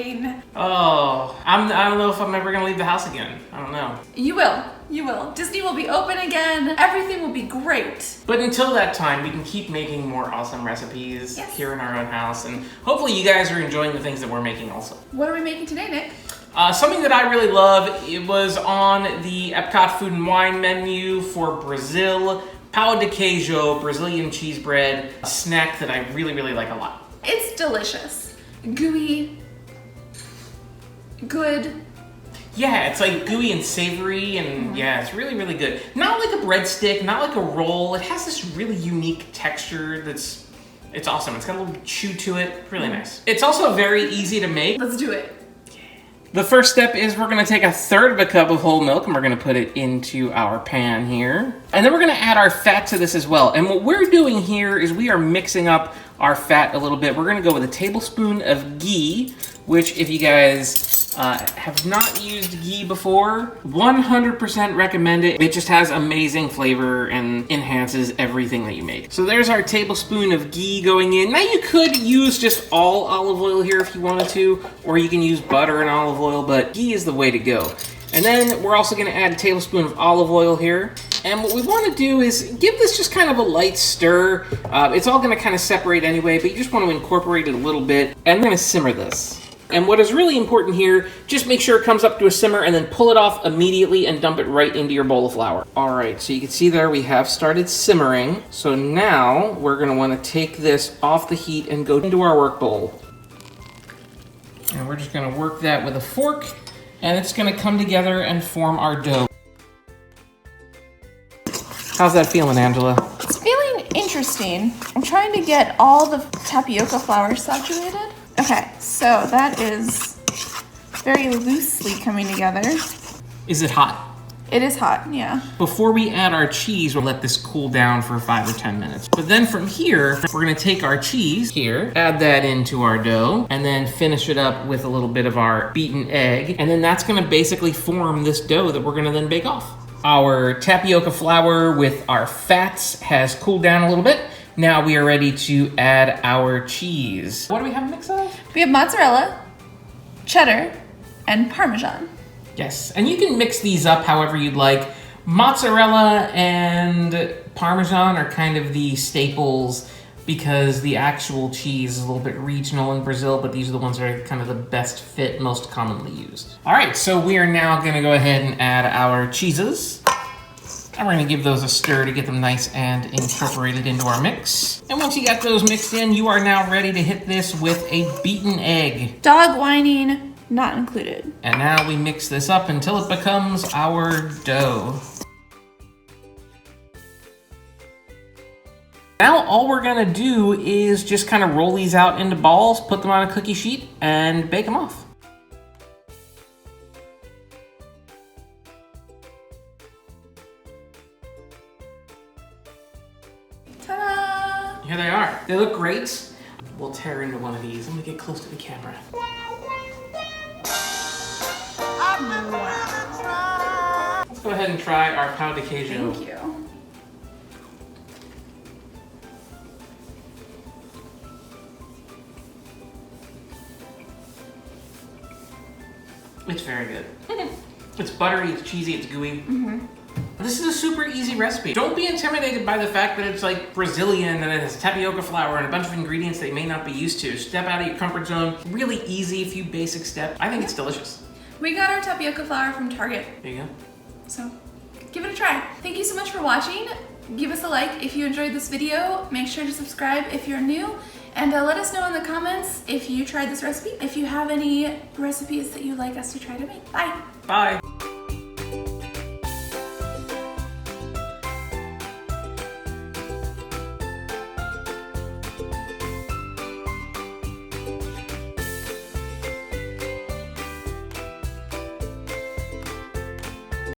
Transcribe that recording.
boring. Oh, I don't know if I'm ever gonna leave the house again. I don't know. You will. You will. Disney will be open again. Everything will be great. But until that time, we can keep making more awesome recipes here in our own house. And hopefully you guys are enjoying the things that we're making also. What are we making today, Nick? Something that I really love, it was on the Epcot Food and Wine menu for Brazil. Pão de queijo, Brazilian cheese bread, a snack that I really, really like a lot. It's delicious. Gooey. Good. Yeah, it's like gooey and savory, and yeah, it's really, really good. Not like a breadstick, not like a roll. It has this really unique texture it's awesome. It's got a little chew to it, really nice. It's also very easy to make. Let's do it. The first step is we're gonna take 1/3 of a cup of whole milk and we're gonna put it into our pan here. And then we're gonna add our fat to this as well. And what we're doing here is we are mixing up our fat a little bit. We're gonna go with a tablespoon of ghee, which if you guys have not used ghee before, 100% recommend it. It just has amazing flavor and enhances everything that you make. So there's our tablespoon of ghee going in. Now you could use just all olive oil here if you wanted to, or you can use butter and olive oil, but ghee is the way to go. And then we're also gonna add a tablespoon of olive oil here. And what we wanna do is give this just kind of a light stir. It's all gonna kind of separate anyway, but you just wanna incorporate it a little bit. And we're gonna simmer this. And what is really important here, just make sure it comes up to a simmer and then pull it off immediately and dump it right into your bowl of flour. All right, so you can see there we have started simmering. So now we're gonna wanna take this off the heat and go into our work bowl. And we're just gonna work that with a fork, and it's gonna come together and form our dough. How's that feeling, Angela? It's feeling interesting. I'm trying to get all the tapioca flour saturated. Okay, so that is very loosely coming together. Is it hot? It is hot, yeah. Before we add our cheese, we'll let this cool down for 5 or 10 minutes. But then from here, we're gonna take our cheese here, add that into our dough, and then finish it up with a little bit of our beaten egg. And then that's gonna basically form this dough that we're gonna then bake off. Our tapioca flour with our fats has cooled down a little bit. Now we are ready to add our cheese. What do we have a mix of? We have mozzarella, cheddar, and parmesan. Yes, and you can mix these up however you'd like. Mozzarella and parmesan are kind of the staples because the actual cheese is a little bit regional in Brazil, but these are the ones that are kind of the best fit, most commonly used. All right, so we are now gonna go ahead and add our cheeses. And we're gonna give those a stir to get them nice and incorporated into our mix. And once you got those mixed in, you are now ready to hit this with a beaten egg. Dog whining, not included. And now we mix this up until it becomes our dough. Now all we're gonna do is just kind of roll these out into balls, put them on a cookie sheet, and bake them off. Ta-da! Here they are. They look great. We'll tear into one of these. I'm gonna get close to the camera. Let's go ahead and try our pão de queijo. Thank you. It's very good. It's buttery, it's cheesy, it's gooey. This is a super easy recipe. Don't be intimidated by the fact that it's like Brazilian and it has tapioca flour and a bunch of ingredients that you may not be used to. Step out of your comfort zone. Really easy, a few basic steps. I think it's delicious. We got our tapioca flour from Target. There you go. So give it a try. Thank you so much for watching. Give us a like if you enjoyed this video. Make sure to subscribe if you're new. And let us know in the comments if you tried this recipe. If you have any recipes that you'd like us to try to make. Bye. Bye.